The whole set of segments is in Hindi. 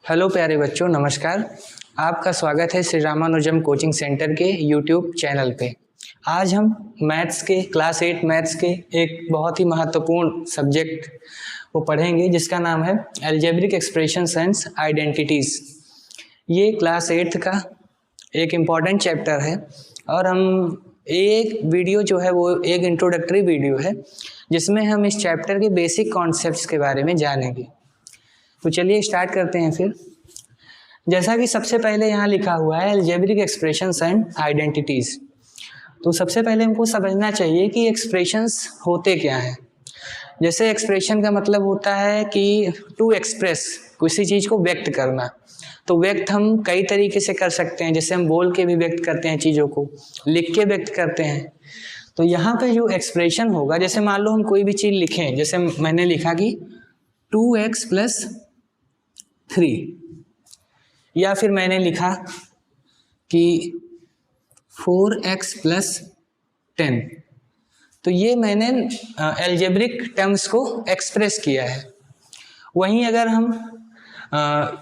हेलो प्यारे बच्चों, नमस्कार। आपका स्वागत है श्री रामानुजम कोचिंग सेंटर के यूट्यूब चैनल पे। आज हम मैथ्स के क्लास 8 मैथ्स के एक बहुत ही महत्वपूर्ण सब्जेक्ट को पढ़ेंगे जिसका नाम है अलजेब्रिक एक्सप्रेशंस एंड आइडेंटिटीज़। ये क्लास 8 का एक इम्पॉर्टेंट चैप्टर है और हम एक वीडियो जो है वो एक इंट्रोडक्टरी वीडियो है जिसमें हम इस चैप्टर के बेसिक कॉन्सेप्ट्स के बारे में जानेंगे। तो चलिए स्टार्ट करते हैं फिर। जैसा कि सबसे पहले यहाँ लिखा हुआ है अलजेब्रिक एक्सप्रेशंस एंड आइडेंटिटीज़। तो सबसे पहले हमको समझना चाहिए कि एक्सप्रेशंस होते क्या हैं। जैसे एक्सप्रेशन का मतलब होता है कि टू एक्सप्रेस, किसी चीज़ को व्यक्त करना। तो व्यक्त हम कई तरीके से कर सकते हैं, जैसे हम बोल के भी व्यक्त करते हैं चीज़ों को, लिख के व्यक्त करते हैं। तो यहाँ पे जो एक्सप्रेशन होगा, जैसे मान लो हम कोई भी चीज़ लिखें, जैसे मैंने लिखा कि 2x + 3, या फिर मैंने लिखा कि 4x + 10। तो ये मैंने अलजेब्रिक टर्म्स को एक्सप्रेस किया है। वहीं अगर हम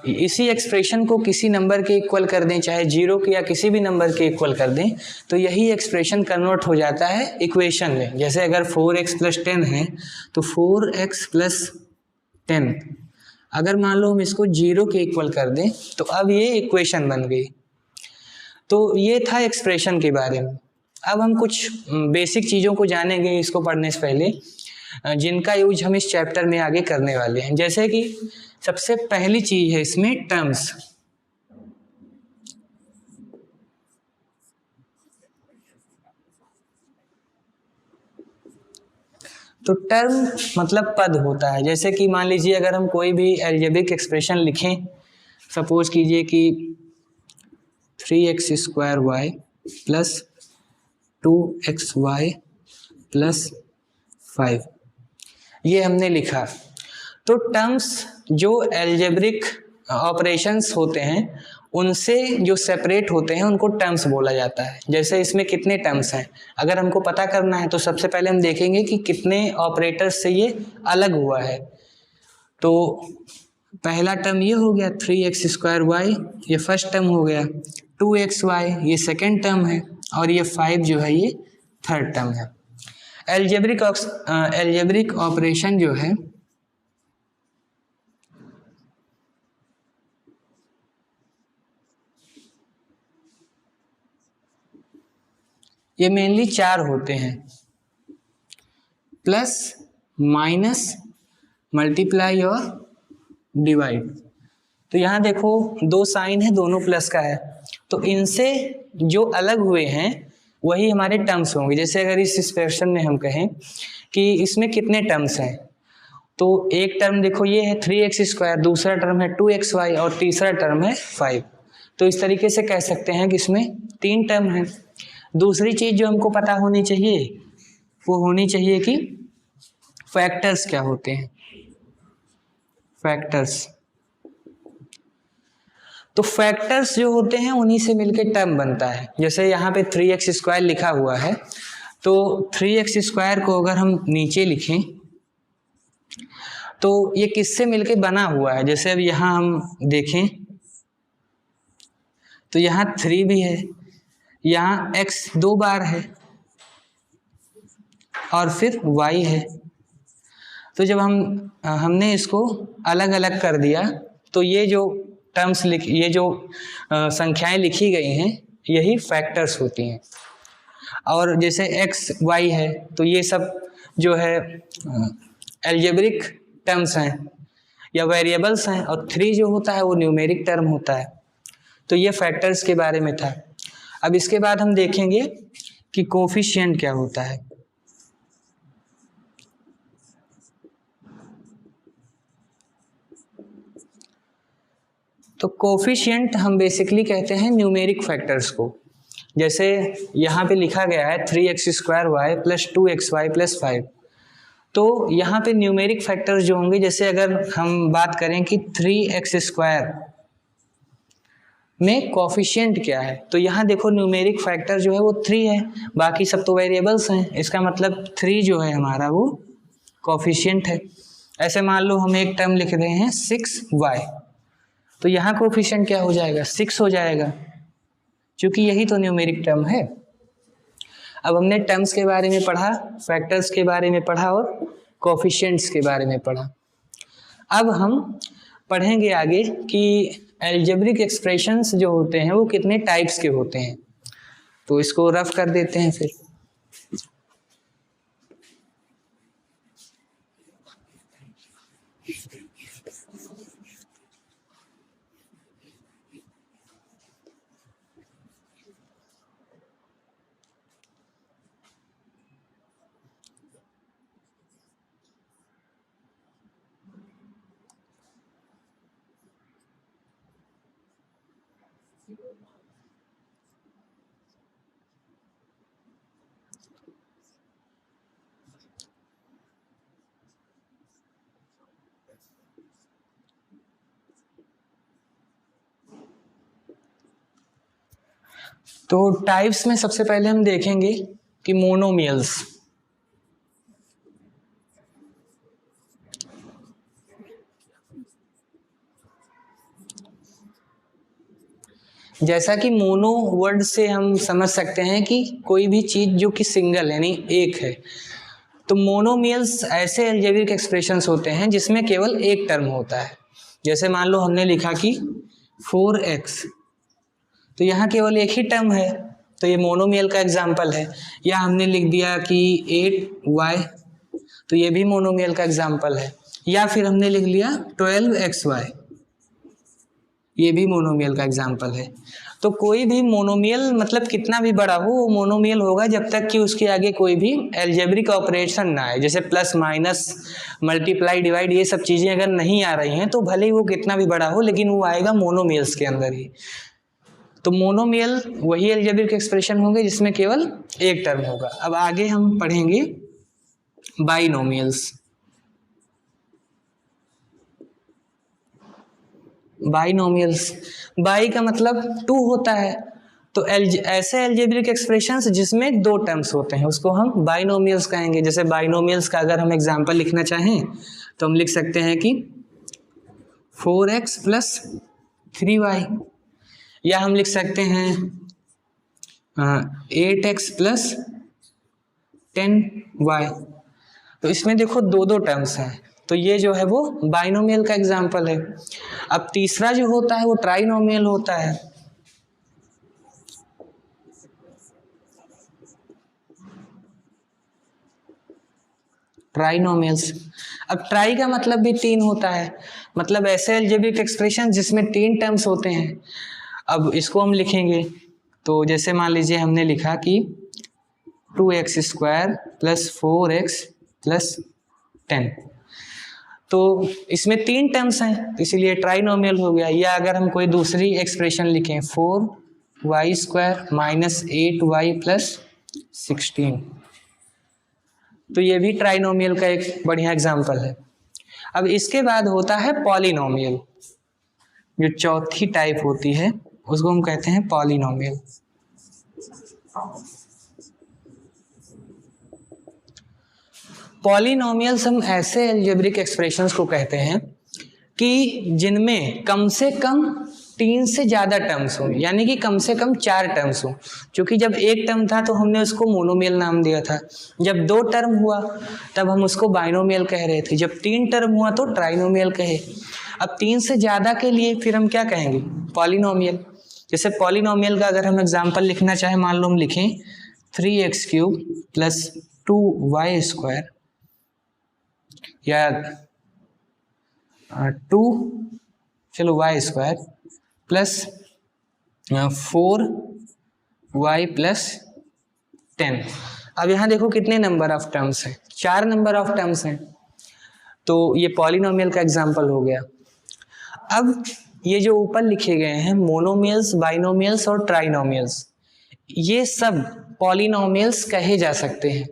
इसी एक्सप्रेशन को किसी नंबर के इक्वल कर दें, चाहे 0 के या किसी भी नंबर के इक्वल कर दें, तो यही एक्सप्रेशन कन्वर्ट हो जाता है इक्वेशन में। जैसे अगर 4x + 10 है तो 4x + 10, अगर मान लो हम इसको 0 के इक्वल कर दें तो अब ये इक्वेशन बन गई। तो ये था एक्सप्रेशन के बारे में। अब हम कुछ बेसिक चीज़ों को जानेंगे इसको पढ़ने से पहले, जिनका यूज हम इस चैप्टर में आगे करने वाले हैं। जैसे कि सबसे पहली चीज़ है इसमें टर्म्स। तो टर्म मतलब पद होता है। जैसे कि मान लीजिए अगर हम कोई भी अलजेब्रिक एक्सप्रेशन लिखें, सपोज कीजिए कि 3x² y + 2xy + 5, ये हमने लिखा। तो टर्म्स जो अलजेब्रिक ऑपरेशंस होते हैं उनसे जो सेपरेट होते हैं उनको टर्म्स बोला जाता है। जैसे इसमें कितने टर्म्स हैं, अगर हमको पता करना है तो सबसे पहले हम देखेंगे कि कितने ऑपरेटर्स से ये अलग हुआ है। तो पहला टर्म ये हो गया 3x² y, ये फर्स्ट टर्म हो गया। 2xy ये सेकेंड टर्म है और ये 5 जो है ये थर्ड टर्म है। अलजेब्रिक ऑपरेशन जो है ये मेनली 4 होते हैं: प्लस, माइनस, मल्टीप्लाई और डिवाइड। तो यहाँ देखो 2 साइन है, दोनों प्लस का है, तो इनसे जो अलग हुए हैं वही हमारे टर्म्स होंगे। जैसे अगर इस एक्सप्रेशन में हम कहें कि इसमें कितने टर्म्स हैं, तो एक टर्म देखो ये है 3x², दूसरा टर्म है 2xy और तीसरा टर्म है 5। तो इस तरीके से कह सकते हैं कि इसमें 3 टर्म हैं। दूसरी चीज़ जो हमको पता होनी चाहिए वो होनी चाहिए कि फैक्टर्स क्या होते हैं। फैक्टर्स, तो फैक्टर्स जो होते हैं उन्हीं से मिलके टर्म बनता है। जैसे यहाँ पे 3x² लिखा हुआ है, तो 3x² को अगर हम नीचे लिखें तो ये किससे मिलके बना हुआ है। जैसे अब यहाँ हम देखें तो यहाँ 3 भी है, यहाँ x 2 बार है और फिर y है। तो जब हमने इसको अलग अलग कर दिया तो ये जो टर्म्स ये जो संख्याएं लिखी गई हैं यही फैक्टर्स होती हैं। और जैसे x y है तो ये सब जो है अलजेब्रिक टर्म्स हैं या वेरिएबल्स हैं, और 3 जो होता है वो न्यूमेरिक टर्म होता है। तो ये फैक्टर्स के बारे में था। अब इसके बाद हम देखेंगे कि कोफिशिएंट क्या होता है। तो कोफिशिएंट हम बेसिकली कहते हैं न्यूमेरिक फैक्टर्स को। जैसे यहाँ पे लिखा गया है 3x² y + 2xy + 5, तो यहाँ पे न्यूमेरिक फैक्टर्स जो होंगे, जैसे अगर हम बात करें कि 3x² में कोफिशिएंट क्या है, तो यहाँ देखो न्यूमेरिक फैक्टर जो है वो 3 है, बाकी सब तो वेरिएबल्स हैं। इसका मतलब 3 जो है हमारा वो कोफिशिएंट है। ऐसे मान लो हम एक टर्म लिख रहे हैं 6y, तो यहाँ कोफिशिएंट क्या हो जाएगा, 6 हो जाएगा, क्योंकि यही तो न्यूमेरिक टर्म है। अब हमने टर्म्स के बारे में पढ़ा, फैक्टर्स के बारे में पढ़ा और कोफिशिएंट्स के बारे में पढ़ा। अब हम पढ़ेंगे आगे कि एल्जेब्रिक एक्सप्रेशंस जो होते हैं वो कितने टाइप्स के होते हैं। तो इसको रफ कर देते हैं फिर। तो टाइप्स में सबसे पहले हम देखेंगे कि मोनोमियल्स। जैसा कि मोनो वर्ड से हम समझ सकते हैं कि कोई भी चीज जो कि सिंगल यानी एक है। तो मोनोमियल्स ऐसे एल्जेब्रिक एक्सप्रेशंस होते हैं जिसमें केवल एक टर्म होता है। जैसे मान लो हमने लिखा कि 4x, तो यहाँ केवल एक ही टर्म है, तो ये मोनोमियल का एग्जाम्पल है। या हमने लिख दिया कि 8y, तो ये भी मोनोमियल का एग्जाम्पल है। या फिर हमने लिख लिया 12xy, ये भी मोनोमियल का एग्जाम्पल है। तो कोई भी मोनोमियल मतलब कितना भी बड़ा हो वो मोनोमियल होगा जब तक कि उसके आगे कोई भी एल्जेब्रिक ऑपरेशन ना आए। जैसे प्लस माइनस मल्टीप्लाई डिवाइड ये सब चीज़ें अगर नहीं आ रही हैं तो भले ही वो कितना भी बड़ा हो लेकिन वो आएगा मोनोमियल्स के अंदर ही। तो मोनोमियल वही एल्जेब्रिक एक्सप्रेशन होंगे जिसमें केवल एक टर्म होगा। अब आगे हम पढ़ेंगे बाइनोमियल्स। बाइनोमियल्स, बाई का मतलब 2 होता है, तो ऐसे एल्जेब्रिक एक्सप्रेशंस जिसमें 2 टर्म्स होते हैं उसको हम बाइनोमियल्स कहेंगे। जैसे बाइनोमियल्स का अगर हम एग्जांपल लिखना चाहें तो हम लिख सकते हैं कि 4x प्लस 3y, या हम लिख सकते हैं 8x प्लस 10y। तो इसमें देखो 2 टर्म्स हैं, तो ये जो है वो बाइनोमियल का एग्जाम्पल है। अब तीसरा जो होता है वो ट्राइनोमियल होता है। ट्राइनोमियल्स, अब ट्राई का मतलब भी 3 होता है, मतलब ऐसे एल्जेब्रिक एक्सप्रेशन जिसमें 3 टर्म्स होते हैं। अब इसको हम लिखेंगे तो जैसे मान लीजिए हमने लिखा कि 2x square plus 4x plus 10, तो इसमें 3 टर्म्स हैं इसीलिए ट्राइनोमियल हो गया। या अगर हम कोई दूसरी एक्सप्रेशन लिखें 4y square minus 8y plus 16, तो ये भी ट्राइनोमियल का एक बढ़िया एग्जाम्पल है। अब इसके बाद होता है पॉलिनोमियल, जो चौथी टाइप होती है उसको हम कहते हैं पॉलिनोमियल। पॉलिनोमियल्स हम ऐसे एल्जेब्रिक एक्सप्रेशंस को कहते हैं कि जिनमें कम से कम 3 से ज़्यादा टर्म्स हो, यानी कि कम से कम 4 टर्म्स हो। क्योंकि जब एक टर्म था तो हमने उसको मोनोमियल नाम दिया था, जब 2 टर्म हुआ तब हम उसको बाइनोमियल कह रहे थे, जब 3 टर्म हुआ तो ट्राइनोमियल कहे। अब 3 से ज़्यादा के लिए फिर हम क्या कहेंगे, पॉलिनोमियल। जैसे पॉलिनोमियल का अगर हम एग्जाम्पल लिखना चाहें, मान लो हम लिखें 3x cube plus 2y square, या 2 चलो y square plus 4y plus 10। अब यहाँ देखो कितने नंबर ऑफ टर्म्स हैं, 4 नंबर ऑफ टर्म्स हैं, तो ये पॉलिनोमियल का एग्जाम्पल हो गया। अब ये जो ऊपर लिखे गए हैं मोनोमियल्स, बाइनोमियल्स और ट्राइनोमियल्स, ये सब पॉलिनोमियल्स कहे जा सकते हैं,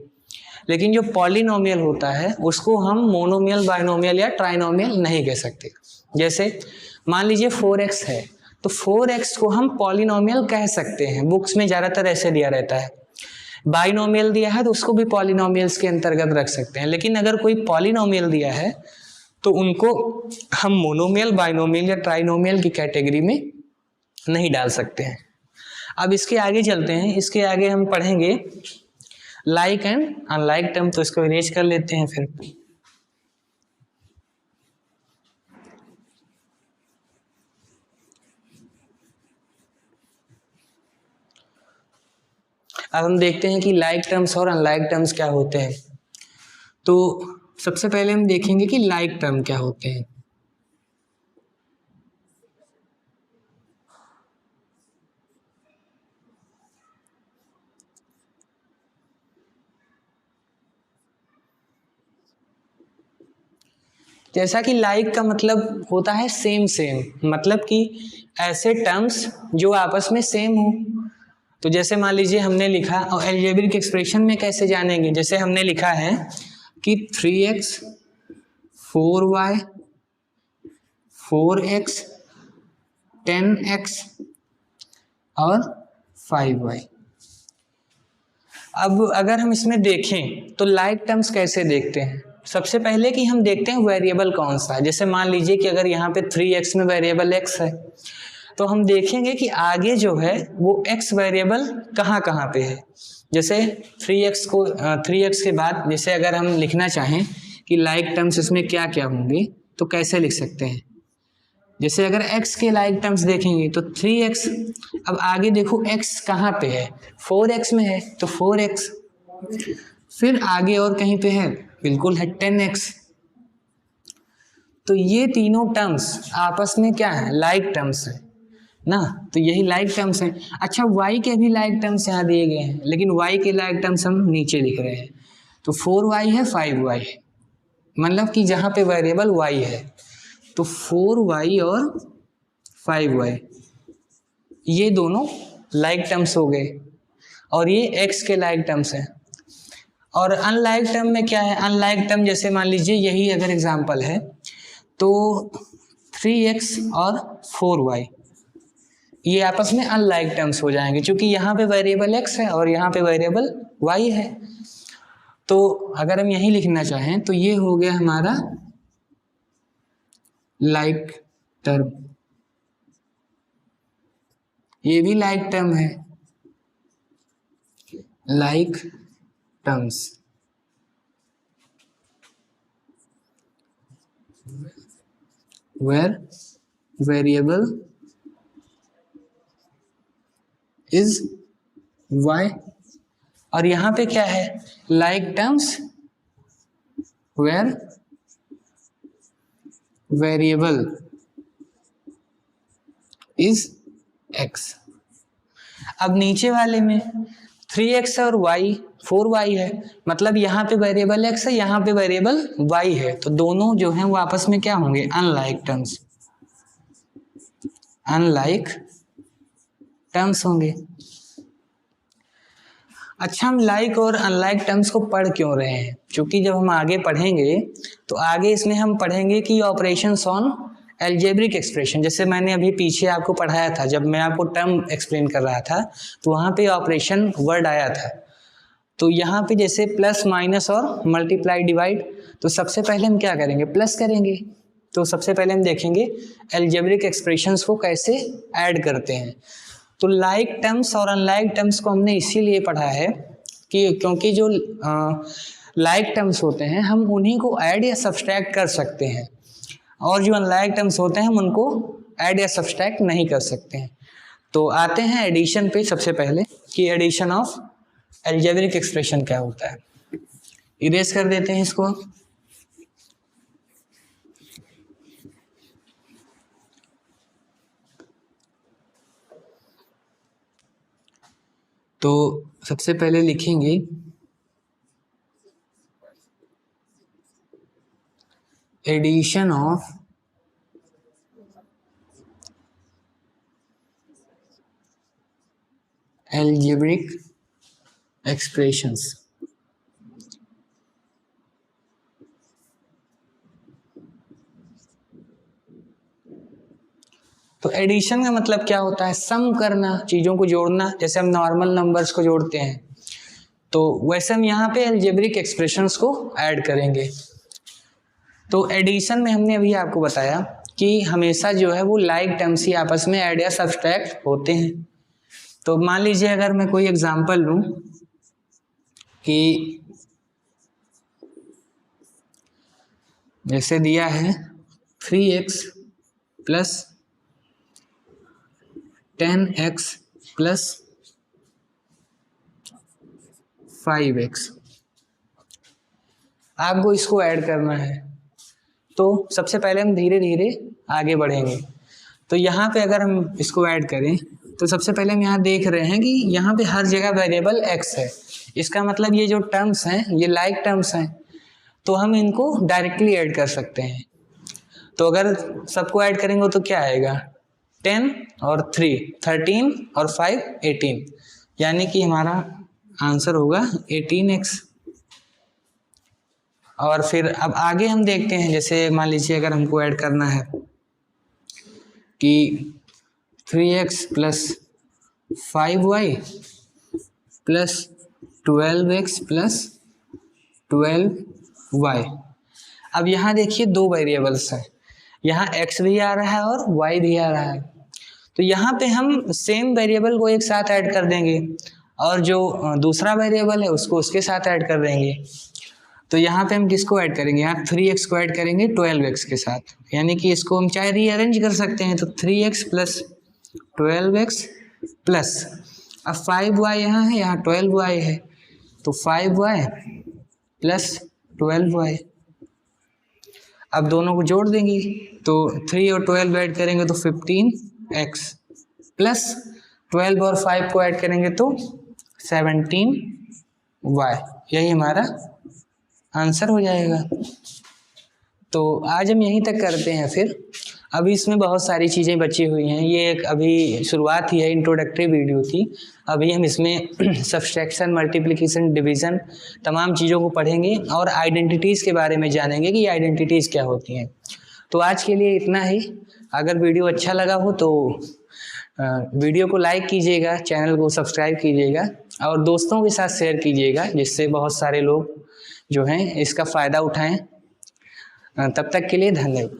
लेकिन जो पॉलिनोमियल होता है उसको हम मोनोमियल, बाइनोमियल या ट्राइनोमियल नहीं कह सकते। जैसे मान लीजिए 4x है, तो 4x को हम पॉलिनोमियल कह सकते हैं, बुक्स में ज़्यादातर ऐसे दिया रहता है। बाइनोमियल दिया है तो उसको भी पॉलिनोमियल्स के अंतर्गत रख सकते हैं। लेकिन अगर कोई पॉलिनोमियल दिया है तो उनको हम मोनोमियल, बाइनोमियल या ट्राइनोमियल की कैटेगरी में नहीं डाल सकते हैं। अब इसके आगे चलते हैं, इसके आगे हम पढ़ेंगे लाइक एंड अनलाइक टर्म, तो इसको इरेज कर लेते हैं फिर। अब हम देखते हैं कि लाइक टर्म्स और अनलाइक टर्म्स क्या होते हैं। तो सबसे पहले हम देखेंगे कि लाइक टर्म क्या होते हैं। जैसा कि लाइक का मतलब होता है सेम सेम, मतलब कि ऐसे टर्म्स जो आपस में सेम हो। तो जैसे मान लीजिए हमने लिखा, और अलजेब्रिक एक्सप्रेशन में कैसे जानेंगे, जैसे हमने लिखा है कि 3x 4y 4x 10x और 5y। अब अगर हम इसमें देखें तो लाइक टर्म्स कैसे देखते हैं। सबसे पहले कि हम देखते हैं वेरिएबल कौन सा है। जैसे मान लीजिए कि अगर यहाँ पे 3x में वेरिएबल x है, तो हम देखेंगे कि आगे जो है वो x वेरिएबल कहाँ कहाँ पे है। जैसे 3x के बाद जैसे अगर हम लिखना चाहें कि लाइक टर्म्स इसमें क्या क्या होंगे, तो कैसे लिख सकते हैं। जैसे अगर x के लाइक टर्म्स देखेंगे तो 3x, अब आगे देखो x कहाँ पे है, 4x में है तो 4x, फिर आगे और कहीं पे है, बिल्कुल है 10x। तो ये तीनों टर्म्स आपस में क्या है, लाइक टर्म्स है ना, तो यही लाइक टर्म्स हैं। अच्छा, y के भी लाइक टर्म्स यहाँ दिए गए हैं, लेकिन y के लाइक टर्म्स हम नीचे लिख रहे हैं। तो 4y है 5y है, मतलब कि जहाँ पे वेरिएबल y है, तो 4y और 5y ये दोनों लाइक टर्म्स हो गए, और ये x के लाइक टर्म्स हैं। और अनलाइक टर्म में क्या है, अनलाइक टर्म जैसे मान लीजिए यही अगर एग्जांपल है, तो 3x और 4y ये आपस में अनलाइक टर्म्स हो जाएंगे, क्योंकि यहाँ पे वेरिएबल x है और यहाँ पे वेरिएबल y है। तो अगर हम यही लिखना चाहें तो ये हो गया हमारा लाइक टर्म, ये भी लाइक टर्म है, like terms. Where variable is y, और यहाँ पे क्या है, like terms where variable is x। अब नीचे वाले में 3x और y 4y है, मतलब यहाँ पे वेरिएबल x है, यहाँ पे वेरिएबल y है, तो दोनों जो हैं वो आपस में क्या होंगे, अनलाइक टर्म्स, अनलाइक टर्म्स होंगे। अच्छा, हम लाइक और अनलाइक टर्म्स को पढ़ क्यों रहे हैं, क्योंकि जब हम आगे पढ़ेंगे तो आगे इसमें हम पढ़ेंगे कि ऑपरेशंस ऑन अलजेब्रिक एक्सप्रेशन। जैसे मैंने अभी पीछे आपको पढ़ाया था, जब मैं आपको टर्म एक्सप्लेन कर रहा था तो वहाँ पे ऑपरेशन वर्ड आया था। तो यहाँ पे जैसे प्लस माइनस और मल्टीप्लाई डिवाइड, तो सबसे पहले हम क्या करेंगे, प्लस करेंगे। तो सबसे पहले हम देखेंगे अलजेब्रिक एक्सप्रेशंस को कैसे ऐड करते हैं। तो लाइक टर्म्स और अनलाइक टर्म्स को हमने इसीलिए पढ़ा है कि क्योंकि जो लाइक टर्म्स होते हैं हम उन्हीं को ऐड या सब्सट्रैक्ट कर सकते हैं, और जो अनलाइक टर्म्स होते हैं हम उनको ऐड या सब्सट्रैक्ट नहीं कर सकते हैं। तो आते हैं एडिशन पे सबसे पहले कि एडिशन ऑफ अलजेब्रिक एक्सप्रेशन क्या होता है। इरेज कर देते हैं इसको। तो सबसे पहले लिखेंगे एडिशन ऑफ अलजेब्रिक एक्सप्रेशंस। तो एडिशन का मतलब क्या होता है, सम करना, चीज़ों को जोड़ना। जैसे हम नॉर्मल नंबर्स को जोड़ते हैं तो वैसे हम यहाँ पे अलजेब्रिक एक्सप्रेशंस को ऐड करेंगे। तो एडिशन में हमने अभी आपको बताया कि हमेशा जो है वो लाइक टर्म्स ही आपस में ऐड या सब्सट्रैक्ट होते हैं। तो मान लीजिए अगर मैं कोई एग्जांपल लूं कि जैसे दिया है 3x plus 10x plus 5x, आपको इसको ऐड करना है। तो सबसे पहले हम धीरे धीरे आगे बढ़ेंगे। तो यहाँ पे अगर हम इसको ऐड करें तो सबसे पहले हम यहाँ देख रहे हैं कि यहाँ पे हर जगह वेरिएबल x है। इसका मतलब ये जो टर्म्स हैं ये लाइक टर्म्स हैं, तो हम इनको डायरेक्टली ऐड कर सकते हैं। तो अगर सबको ऐड करेंगे तो क्या आएगा, 10 और 3 13 और 5 18, यानी कि हमारा आंसर होगा 18x। और फिर अब आगे हम देखते हैं, जैसे मान लीजिए अगर हमको ऐड करना है कि 3x plus 5y plus 12x plus 12y। अब यहाँ देखिए दो वेरिएबल्स हैं, यहाँ x भी आ रहा है और y भी आ रहा है। तो यहाँ पे हम सेम वेरिएबल को एक साथ ऐड कर देंगे और जो दूसरा वेरिएबल है उसको उसके साथ ऐड कर देंगे। तो यहाँ पे हम किसको ऐड करेंगे, यहाँ 3x को ऐड करेंगे 12x के साथ, यानी कि इसको हम चाहे रीअरेंज कर सकते हैं। तो 3x प्लस 12x प्लस अब 5y यहाँ है, यहाँ 12y है, तो 5y प्लस 12y। अब दोनों को जोड़ देंगे तो 3 और 12 ऐड करेंगे तो 15x प्लस 12 और 5 को ऐड करेंगे तो 17y। यही हमारा आंसर हो जाएगा। तो आज हम यहीं तक करते हैं। फिर अभी इसमें बहुत सारी चीज़ें बची हुई हैं, ये एक अभी शुरुआत ही है, इंट्रोडक्टरी वीडियो थी। अभी हम इसमें सब्सट्रैक्शन, मल्टीप्लिकेशन, डिवीज़न तमाम चीज़ों को पढ़ेंगे और आइडेंटिटीज़ के बारे में जानेंगे कि आइडेंटिटीज़ क्या होती हैं। तो आज के लिए इतना ही। अगर वीडियो अच्छा लगा हो तो वीडियो को लाइक कीजिएगा, चैनल को सब्सक्राइब कीजिएगा और दोस्तों के साथ शेयर कीजिएगा, जिससे बहुत सारे लोग जो हैं इसका फ़ायदा उठाएं। तब तक के लिए धन्यवाद।